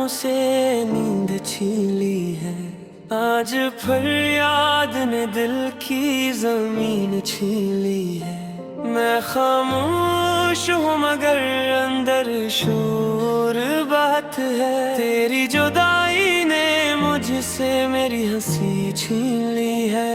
आँखों से नींद छीन ली है। आज फरियाद ने दिल की जमीन छीन ली है। मैं खामोश हूँ मगर अंदर शोर बात है। तेरी जुदाई ने मुझसे मेरी हंसी छीन ली है।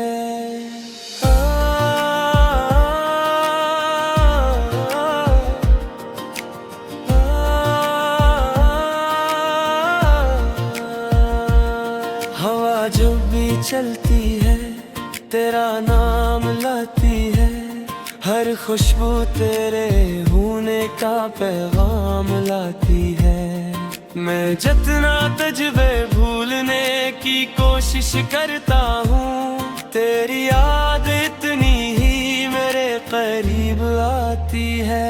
हवा जब भी चलती है तेरा नाम लाती है। हर खुशबू तेरे होने का पैगाम लाती है। मैं जितना तुझे भूलने की कोशिश करता हूँ, तेरी याद इतनी ही मेरे करीब आती है।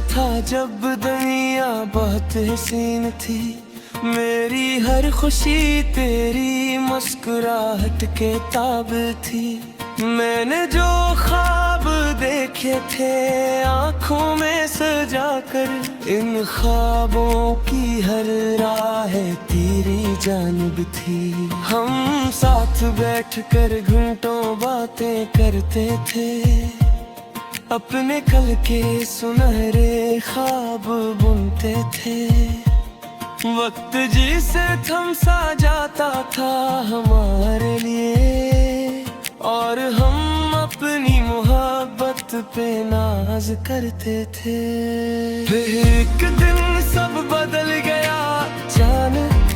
था जब दुनिया बहुत हसीन थी, मेरी हर खुशी तेरी मुस्कुराहट के ताब थी। मैंने जो ख्वाब देखे थे आँखों में सजा कर, इन ख्वाबों की हर राह तेरी जानिब थी। हम साथ बैठकर घंटों बातें करते थे, अपने कल के सुनहरे ख्वाब बुनते थे। वक्त जिसे थम सा जाता था हमारे लिए, और हम अपनी मोहब्बत पे नाज करते थे। फिर एक दिन सब बदल गया अचानक,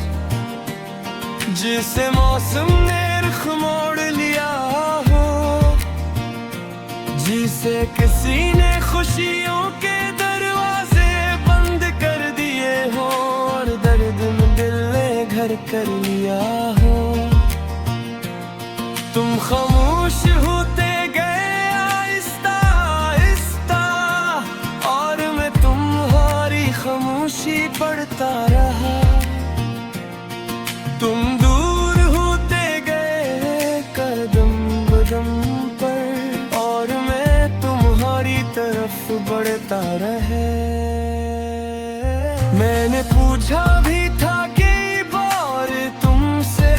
जिसे मौसम ने रुख मोड़ लिया हो, जिसे किसी ने खुशियों के दरवाजे बंद कर दिए हो, और दर्द में दिल ने घर कर लिया हो। तुम खामोश होते गए आहिस्ता आहिस्ता, और मैं तुम्हारी खामोशी पढ़ता रहा। तुम दूर होते गए कदम कदम पर, और मैं तुम्हारी तरफ बढ़ता रहे। मैंने पूछा भी था कई बार तुमसे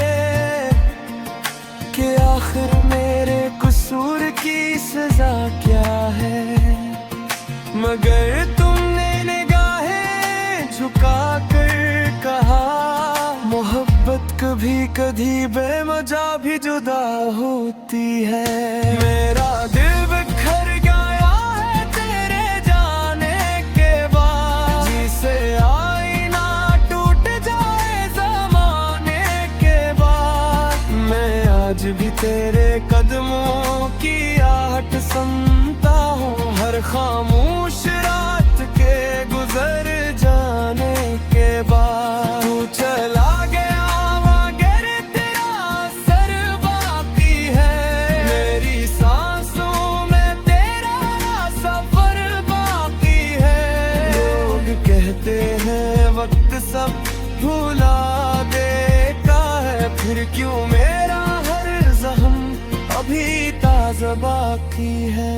कि आखिर मेरे कसूर की सजा क्या है, मगर तुमने निगाहें झुका कर कहा, मोहब्बत कभी कभी बेमजा भी जुदा होती है। मेरा दिल बिखर गया है तेरे जाने के बाद, जिसे आईना टूट जाए ज़माने के बाद। मैं आज भी तेरे कदमों की आहट सुनता हूँ, हर खामोश रात के गुजर जाने के बाद। तू चला गया मगर तेरा असर बाकी है, मेरी सांसों में तेरा सफर बाकी है। लोग कहते हैं वक्त सब भुला देता है, फिर क्यों मेरा हर जख्म अभी ताज़ा बाकी है।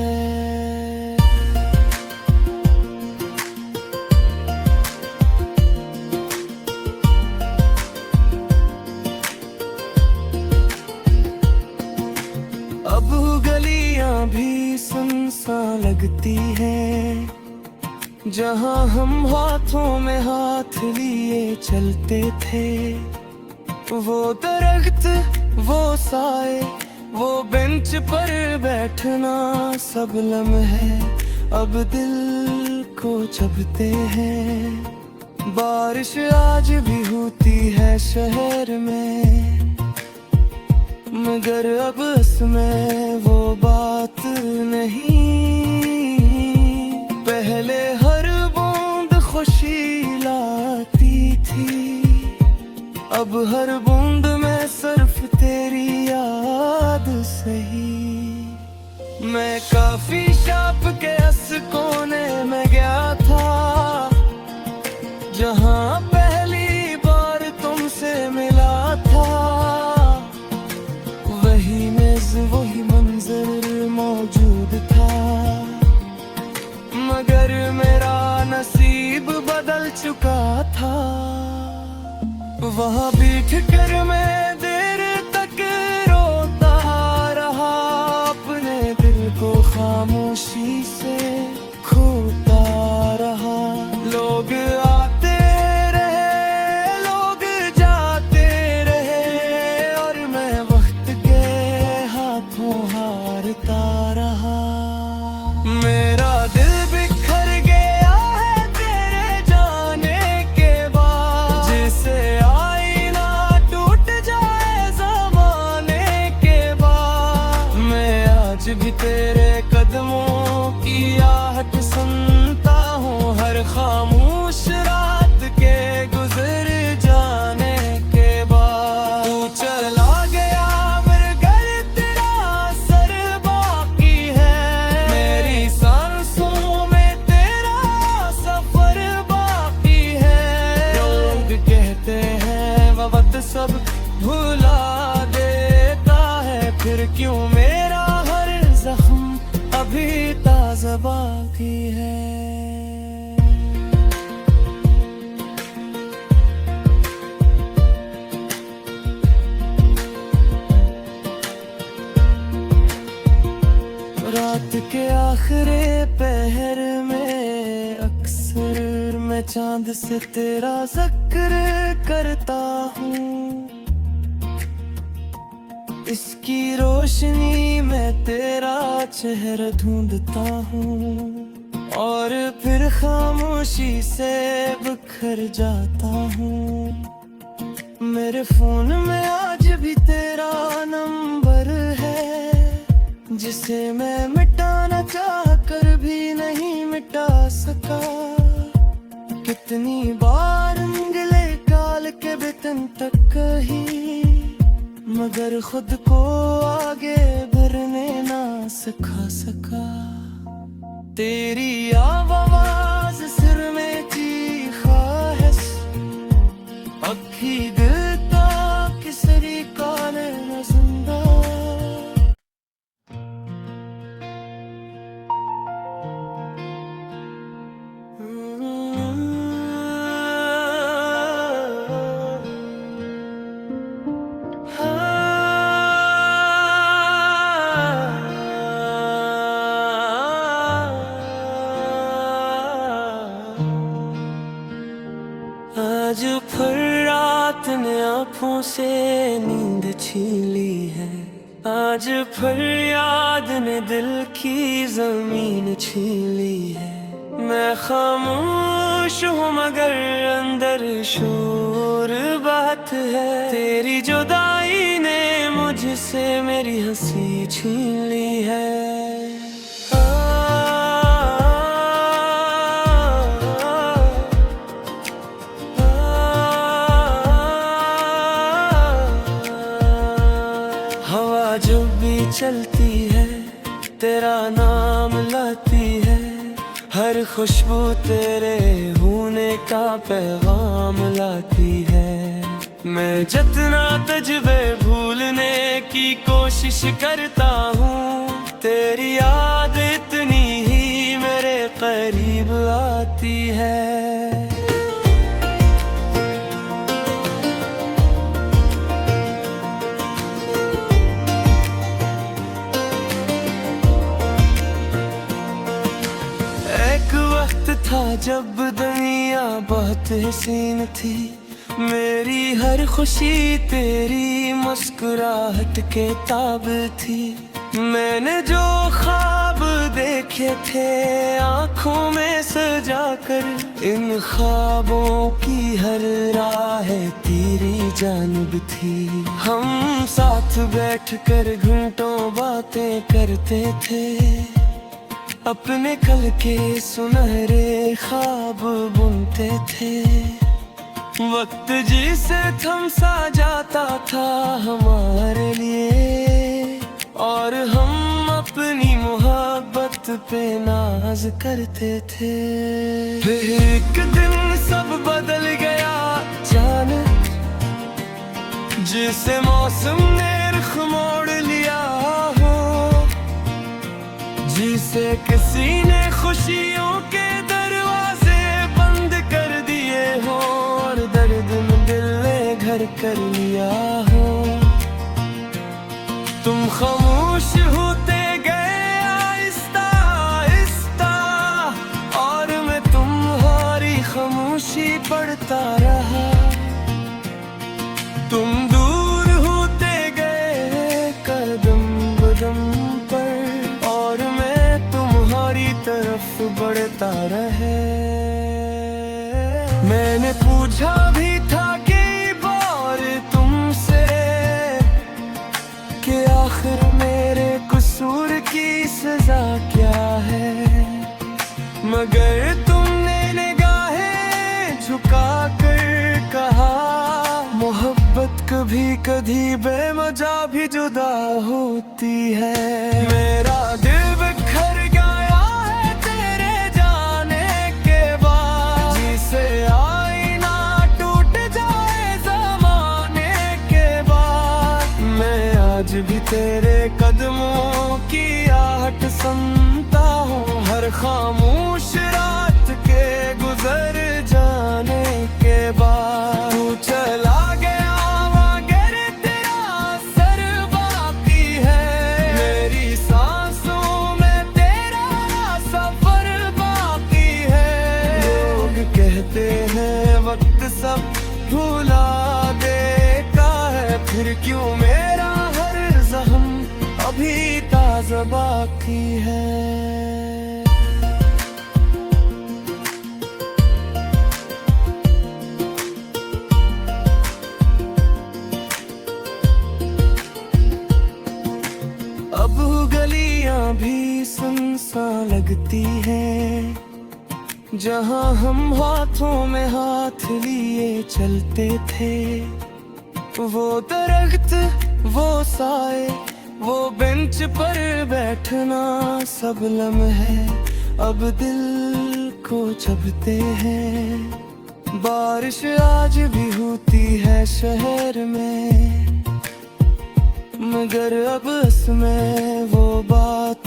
अब गलियां भी सुनसान लगती हैं, जहां हम हाथों में हाथ लिए चलते थे। वो दरख्त, वो साए, वो बेंच पर बैठना, सब लम्हे अब दिल को चुभते हैं। बारिश आज भी होती है शहर में, मगर अब इसमें वो बात नहीं। पहले हर बूंद खुशी लाती थी, अब हर बूंद में सिर्फ तेरी याद सही। मैं काफी शॉप के उस कोने में गया था, जहां पहली बार तुमसे मिला था। वहाँ बैठ कर मैं देर तक रोता रहा, अपने दिल को खामोशी से खोता रहा। लोग आते रहे, लोग जाते रहे, और मैं वक्त के हाथों हारता रहा। मेरा दिल बिखर गया है तेरे जाने के बाद, जिसे आईना टूट जाए ज़माने के बाद। मैं आज भी तेरे कदमों की आहट सुनता हूँ, हर खामोश रात के गुजर जाने के बाद। तू चला गया मगर तेरा असर बाकी है, मेरी सांसों में तेरा सफर बाकी है। लोग कहते हैं वक्त सब भुला देता है, फिर क्यों मेरा हर जख्म अभी ताज़ा बाकी है। रात के आखिरी पहर में अक्सर मैं चांद से तेरा जिक्र करता हूँ। इसकी रोशनी में तेरा चेहरा ढूंढता हूँ, और फिर खामोशी से बिखर जाता हूँ। मेरे फोन में आज भी तेरा नंबर है, जिसे मैं मिटाना चाह कर भी नहीं मिटा सका। कितनी बार उंगले काल के बेतन तक कही, मगर खुद को आगे बढ़ने ना सिखा सका। तेरी आवाज सिर में चीखा है, अखी दिल तक किसरी कान न जिंदा। आज फिर रात ने आँखों से नींद छीन ली है, आज फिर याद ने दिल की जमीन छीन ली है। मैं खामोश हूँ मगर अंदर शोर बात है, तेरी जुदाई ने मुझसे मेरी हंसी छीन ली है। जब भी चलती है तेरा नाम लाती है, हर खुशबू तेरे होने का पैगाम लाती है। मैं जितना तुझे भूलने की कोशिश करता हूँ, तेरी याद इतनी ही मेरे करीब आती है। था जब दुनिया बहुत हसीन थी, मेरी हर खुशी तेरी मुस्कुराहट के ताब थी। मैंने जो ख्वाब देखे थे आँखों में सजाकर, इन ख्वाबों की हर राह तेरी जानिब थी। हम साथ बैठकर घंटों बातें करते थे, अपने कल के सुनहरे ख्वाब बुनते थे। वक्त जिसे थम सा जाता था हमारे लिए, और हम अपनी मोहब्बत पे नाज करते थे। फिर एक दिन सब बदल गया जाने, जिसे मौसम ने रुख मोड़ लिया हो, जिसे किसी ने खुशियों के दरवाजे बंद कर दिए हो, और दर्द में दिल ने घर कर लिया हो। तुम खामोश होते गए आहिस्ता आहिस्ता, और मैं तुम्हारी खामोशी पढ़ता रहा। तुम दूर होते गए कदम कदम पर, और मैं तुम्हारी तरफ बढ़ता रहे। मैंने पूछा भी था कई बार तुमसे कि आखिर मेरे कसूर की सजा क्या है, मगर तुमने निगाहें झुका कर कहा, मोहब्बत कभी कभी बेमजा भी जुदा होती है। मेरा दिल बिखर गया है तेरे जाने के बाद, जिसे आईना टूट जाए ज़माने के बाद। मैं आज भी तेरे कदमों की आहट सुनता हूँ, हर खामोश रात के गुजर जाने के बाद। तू चला गया मगर तेरा असर बाकी है, मेरी सांसों में तेरा सफर बाकी है। लोग कहते हैं वक्त सब भुला देता है, फिर क्यों मेरा हर जख्म अभी ताज़ा बाकी है। अब गलियां भी सुनसान लगती हैं, जहां हम हाथों में हाथ लिए चलते थे। वो दरख्त, वो साए, वो बेंच पर बैठना, सब लम्हे अब दिल को चुभते हैं। बारिश आज भी होती है शहर में, मगर अब इसमें वो बात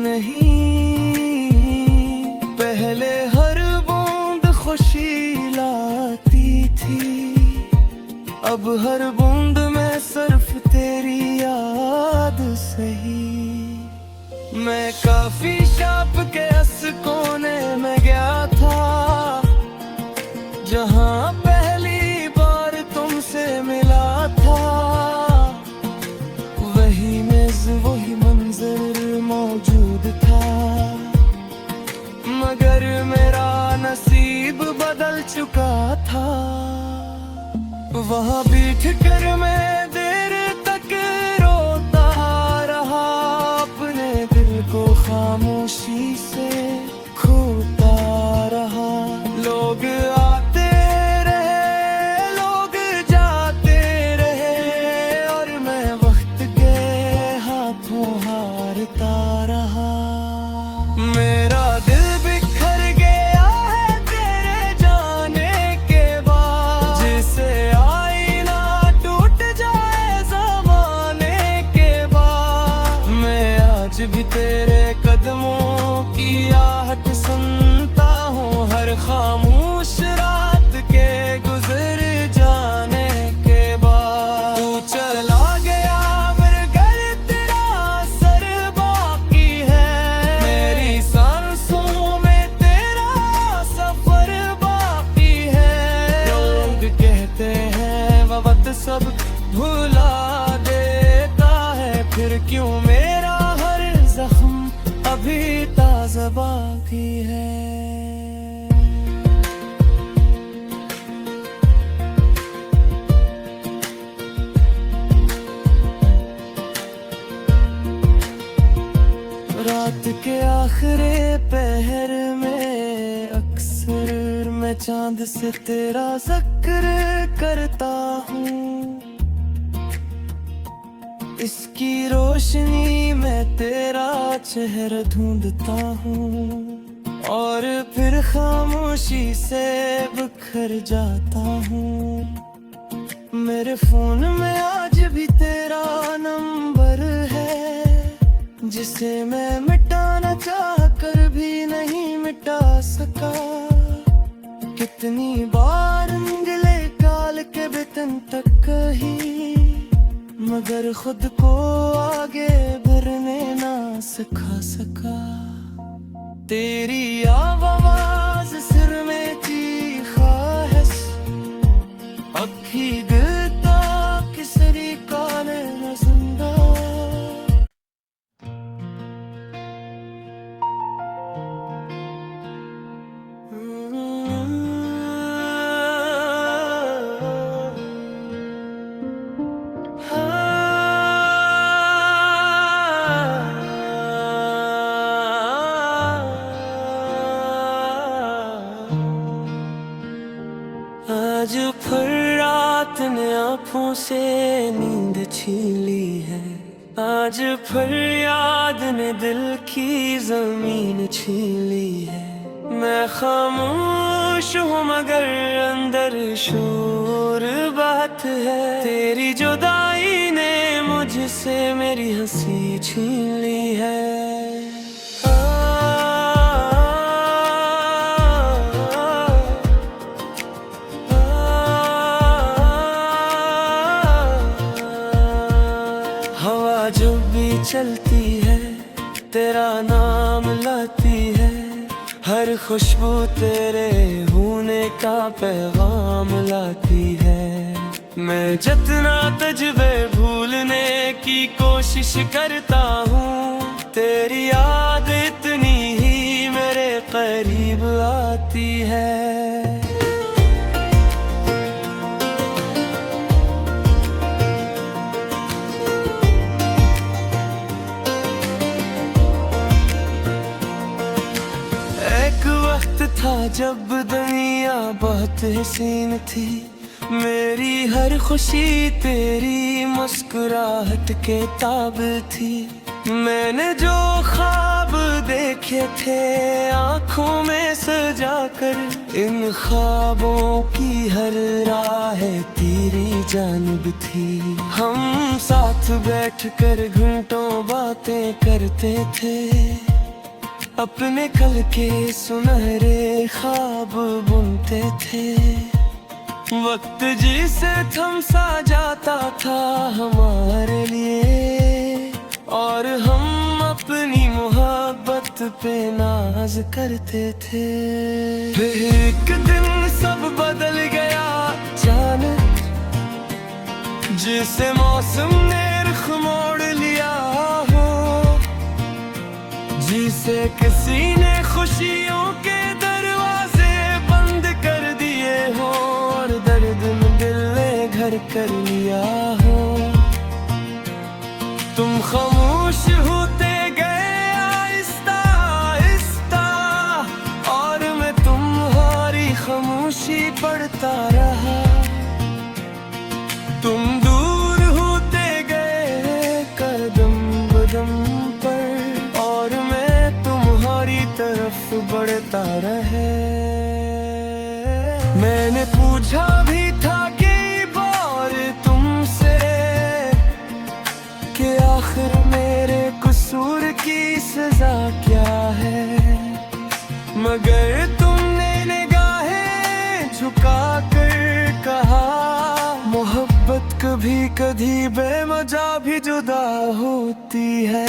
नहीं। पहले हर बूंद खुशी लाती थी, अब हर बूंद में सिर्फ तेरी याद सही। मैं काफी शाप के इस कोने में गया था, जहां पहली बार तुमसे मिला था। वही मेज़ वही मंजर मौजूद था, मगर मेरा नसीब बदल चुका था। वहाँ बैठ कर मैं देर तक रोता रहा, अपने दिल को खामोशी से खोता रहा। लोग आते रहे, लोग जाते रहे, और मैं वक्त के हाथों हारता रहा। मेरा दिल बिखर गया है तेरे जाने के बाद, जिसे आईना टूट जाए ज़माने के बाद। मैं आज भी तेरे कदमों की आहट सुनता हूँ, हर खामोश रात के गुजर जाने के बाद। तू चला गया मगर तेरा असर बाकी है, मेरी सांसों में तेरा सफर बाकी है। लोग कहते हैं वक्त सब भुला देता है, फिर क्यों मेरा हर जख्म अभी ताज़ा बाकी है। रात के आखिरी पहर में अक्सर मैं चांद से तेरा जिक्र करता हूँ। इसकी रोशनी में तेरा चेहरा ढूंढता हूँ, और फिर खामोशी से बिखर जाता हूँ। मेरे फोन में आज भी तेरा नंबर है, जिसे मैं मिटाना चाह कर भी नहीं मिटा सका। कितनी बार उंगली काल के भी तुम तक मगर खुद को आगे बढ़ने ना सिखा सका। तेरी आवाज सिर में चीखा है, अखी गिरता किसरी काने न सुनदा। आज फिर रात ने आँखों से नींद छीन ली है, आज फिर याद ने दिल की जमीन छीन ली है। मैं खामोश हूँ मगर अंदर शोर बात है, तेरी जुदाई ने मुझसे मेरी हंसी छीन ली है। जो भी चलती है तेरा नाम लाती है, हर खुशबू तेरे होने का पैगाम लाती है। मैं जितना तुझे भूलने की कोशिश करता हूँ, तेरी याद इतनी ही मेरे करीब आती है। था जब दुनिया बहुत हसीन थी, मेरी हर खुशी तेरी मुस्कुराहट के ताब थी। मैंने जो ख्वाब देखे थे आँखों में सजाकर, इन ख्वाबों की हर राह तेरी जानिब थी। हम साथ बैठकर घंटों बातें करते थे, अपने कल के सुनहरे ख्वाब बुनते थे। वक्त जिसे थम सा जाता था हमारे लिए, और हम अपनी मोहब्बत पे नाज करते थे। फिर एक दिन सब बदल गया अचानक, जिसे मौसम ने रुख मोड़ लिया हो, जिसे किसी ने खुशियों के दरवाजे बंद कर दिए हो, और दर्द में दिल ने घर कर लिया हो। तुम खामोश होते गए आहिस्ता आहिस्ता, और मैं तुम्हारी खामोशी पढ़ता रहा। तुम दूर होते गए कदम कदम पर, और मैं तुम्हारी तरफ बढ़ता रहे। मैंने पूछा भी था कई बार तुमसे कि आखिर मेरे कसूर की सजा क्या है, मगर तुमने निगाहें झुका कर कहा, मोहब्बत कभी कभी बेवजह भी जुदा होती है।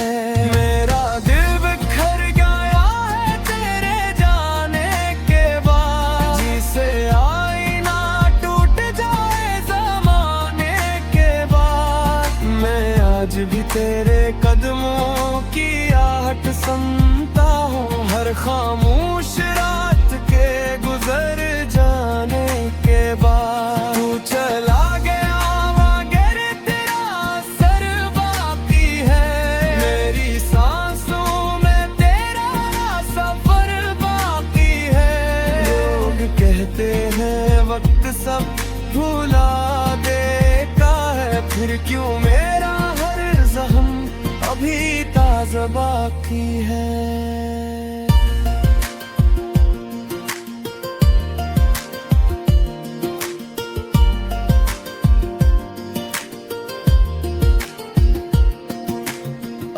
मेरा दिल बिखर गया है तेरे जाने के बाद, जिसे आईना टूट जाए ज़माने के बाद। मैं आज भी तेरे कदमों की आहट सुनता हूँ, हर खामोश रात के गुजर जाने के बाद। तू चला गया मगर तेरा असर बाकी है, मेरी सांसों में तेरा सफर बाकी है। लोग कहते हैं वक्त सब भुला देता है, फिर क्यों मेरा हर जख्म अभी ताज़ा बाकी है।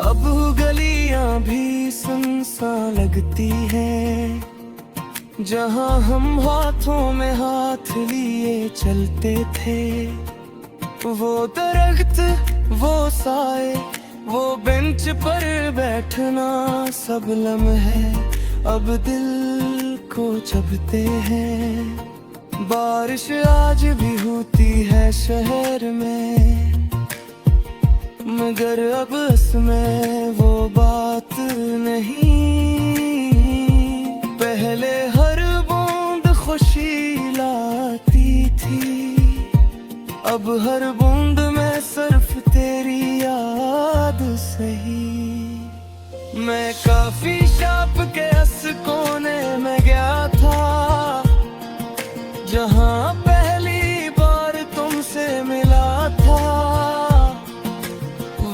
अब गलियां भी सुनसान लगती हैं, जहां हम हाथों में हाथ लिए चलते थे। वो दरख्त वो साए, वो बेंच पर बैठना, सब लम्हे अब दिल को चुभते हैं। बारिश आज भी होती है शहर में, मगर अब इसमें वो बात नहीं। पहले हर बूंद खुशी लाती थी, अब हर बूंद में सिर्फ तेरी याद सही। मैं काफी शॉप के इस कोने में गया था, जहाँ पहली बार तुमसे मिला था।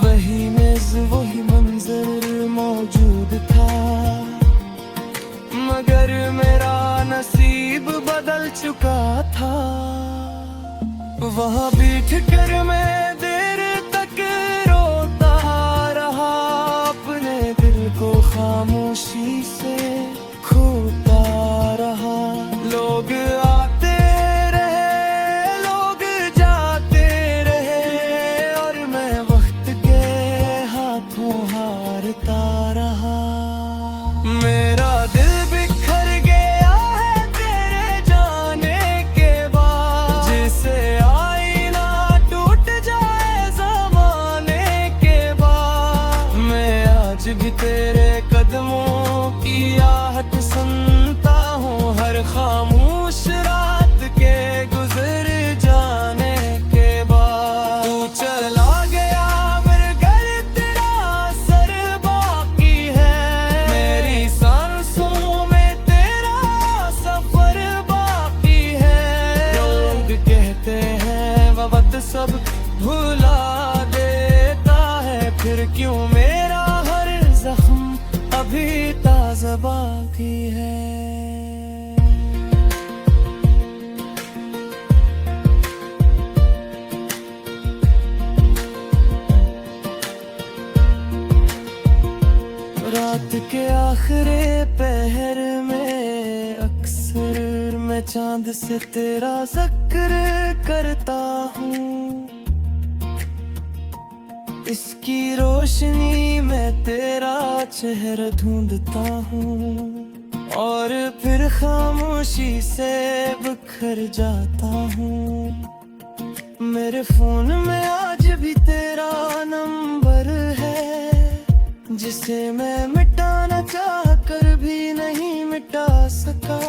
वही मेज वही मंजर मौजूद था, मगर मेरा नसीब बदल चुका था। वहाँ बैठ कर मैं देर तक रोता रहा, अपने दिल को खामोशी से खोता रहा। लोग आते रहे, लोग जाते रहे, और मैं वक्त के हाथों हारता रहा। मेरा दिल बिखर गया है तेरे जाने के बाद, जिसे आईना टूट जाए ज़माने के बाद। मैं आज भी तेरे कदमों की आहट सुनता हूँ, हर खामोश रात के गुजर जाने के बाद। तू चला गया मगर तेरा असर बाकी है, मेरी सांसों में तेरा सफर बाकी है। लोग कहते हैं वक्त सब भुला देता है, फिर क्यों मेरा हर जख्म अभी ताज़ा बाकी है। रात के आखिरी पहर में अक्सर मैं चांद से तेरा जिक्र करता हूँ। इसकी रोशनी में तेरा चेहरा ढूंढता हूँ, और फिर खामोशी से बिखर जाता हूँ। मेरे फोन में आज भी तेरा नंबर है, जिसे मैं मिटाना चाह कर भी नहीं मिटा सका।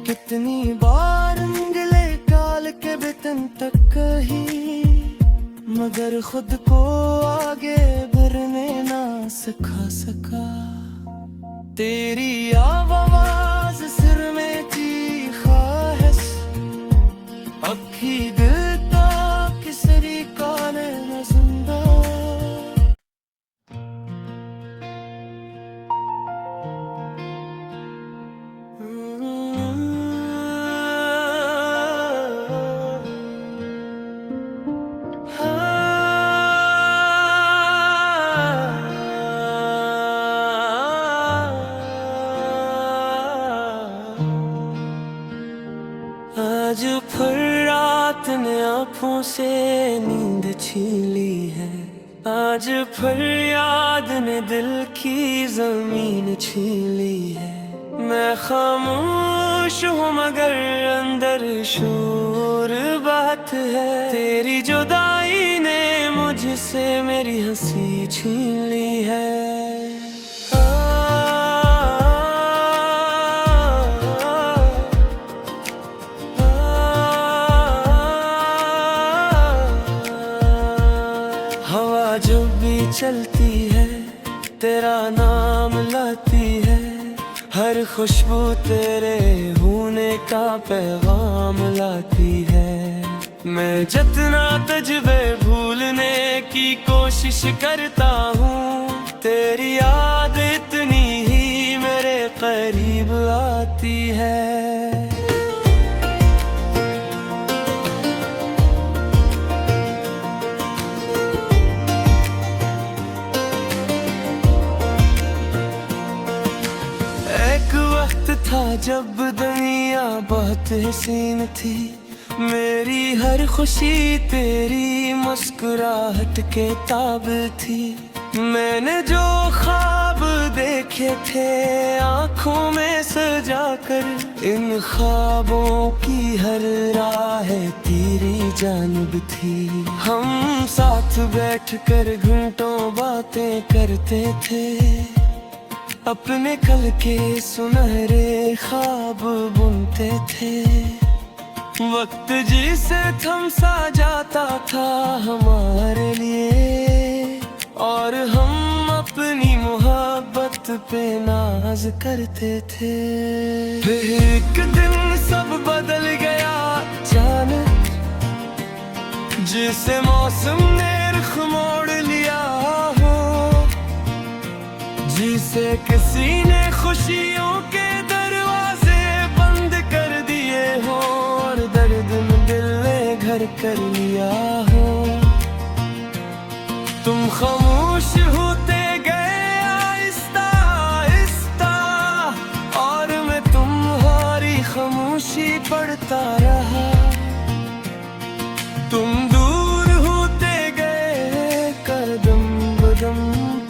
कितनी बार उंगली डाल के बेतन तक कही, मगर खुद को आगे बढ़ने ना सिखा सका। तेरी आवाज सिर में चीखा है, अखी दिल का किसरी काने न जिंदा। आज फिर रात ने आँखों से नींद छीन ली है, आज फिर याद ने दिल की जमीन छीन ली है। मैं खामोश हूँ मगर अंदर शोर बात है, तेरी जुदाई ने मुझसे मेरी हंसी छीन ली है। हवा जो भी चलती है तेरा नाम लाती है, हर खुशबू तेरे होने का पैगाम लाती है। मैं जितना तुझे भूलने की कोशिश करता हूँ, तेरी याद इतनी ही मेरे करीब आती है। था जब दुनिया बहुत हसीन थी, मेरी हर खुशी तेरी मुस्कुराहट के ताब थी। मैंने जो ख्वाब देखे थे आंखों में सजा कर, इन ख्वाबों की हर राह तेरी जानिब थी। हम साथ बैठकर घंटों बातें करते थे, अपने कल के सुनहरे ख्वाब बुनते थे। वक्त जिसे थम सा जाता था हमारे लिए, और हम अपनी मोहब्बत पे नाज करते थे। फिर एक दिन सब बदल गया अचानक, जिसे मौसम ने रुख मोड़ लिया हो, जिसे किसी ने खुशियों के दरवाजे बंद कर दिए हो, और दर्द में दिल ने घर कर लिया हो। तुम खामोश होते गए आहिस्ता आहिस्ता, और मैं तुम्हारी खामोशी पढ़ता रहा। तुम दूर होते गए कदम बदम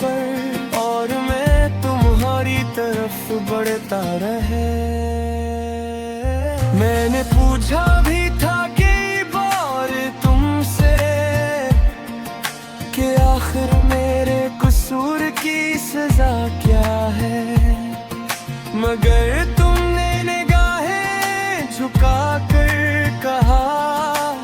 पर, और मैं तुम्हारी तरफ बढ़ता रहे। मैंने पूछा भी था कई बार तुमसे कि आखिर मेरे कसूर की सजा क्या है, मगर तुमने निगाहें झुका कर कहा,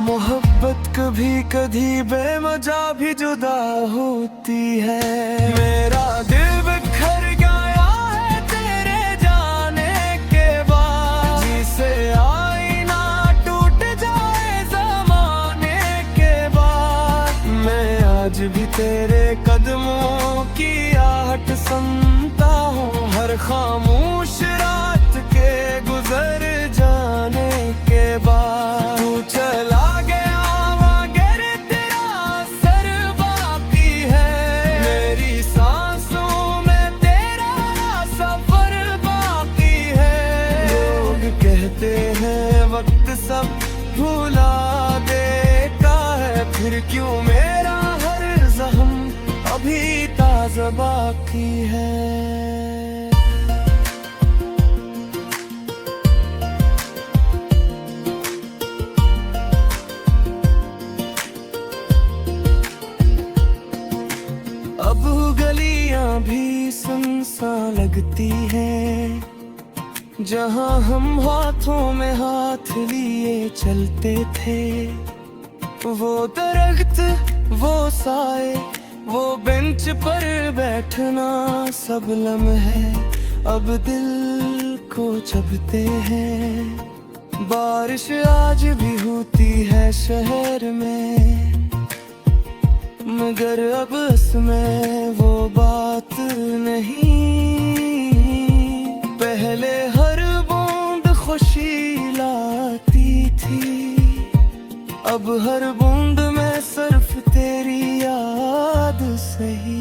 मोहब्बत कभी कभी बेवजह भी जुदा होती है। मेरा दिल बिखर गया है तेरे जाने के बाद, जिसे आईना टूट जाए जमाने के बाद। मैं आज भी तेरे कदमों की आहट सुनता हूँ, हर खामोश रात के गुजर जाने के बाद। तू चला गया मगर तेरा असर बाकी है, मेरी सांसों में तेरा सफर बाकी है। लोग कहते हैं वक्त सब भुला देता है, फिर क्यों मेरा हर जख्म अभी ताज़ा बाकी है। अब गलियां भी सुनसान लगती हैं, जहां हम हाथों में हाथ लिए चलते थे। वो दरख्त, वो साए, वो बेंच पर बैठना, सब लम्हे अब दिल को चुभते हैं। बारिश आज भी होती है शहर में, मगर अब इसमें वो बात नहीं। पहले हर बूंद खुशी लाती थी, अब हर बूंद में सिर्फ तेरी याद सही।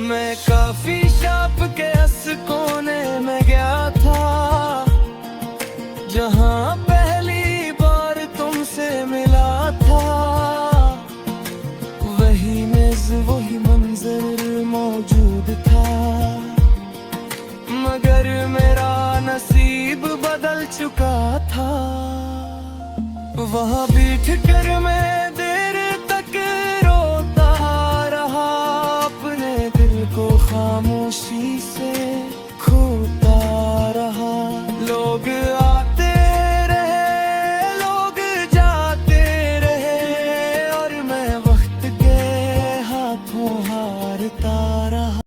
मैं काफी शॉप के उस कोने में गया था, जहां पहली बार तुमसे मिला था। वही मेज वही मंजर मौजूद था, मगर मेरा नसीब बदल चुका था। वहाँ बैठ कर मैं देर तक रोता रहा, अपने दिल को खामोशी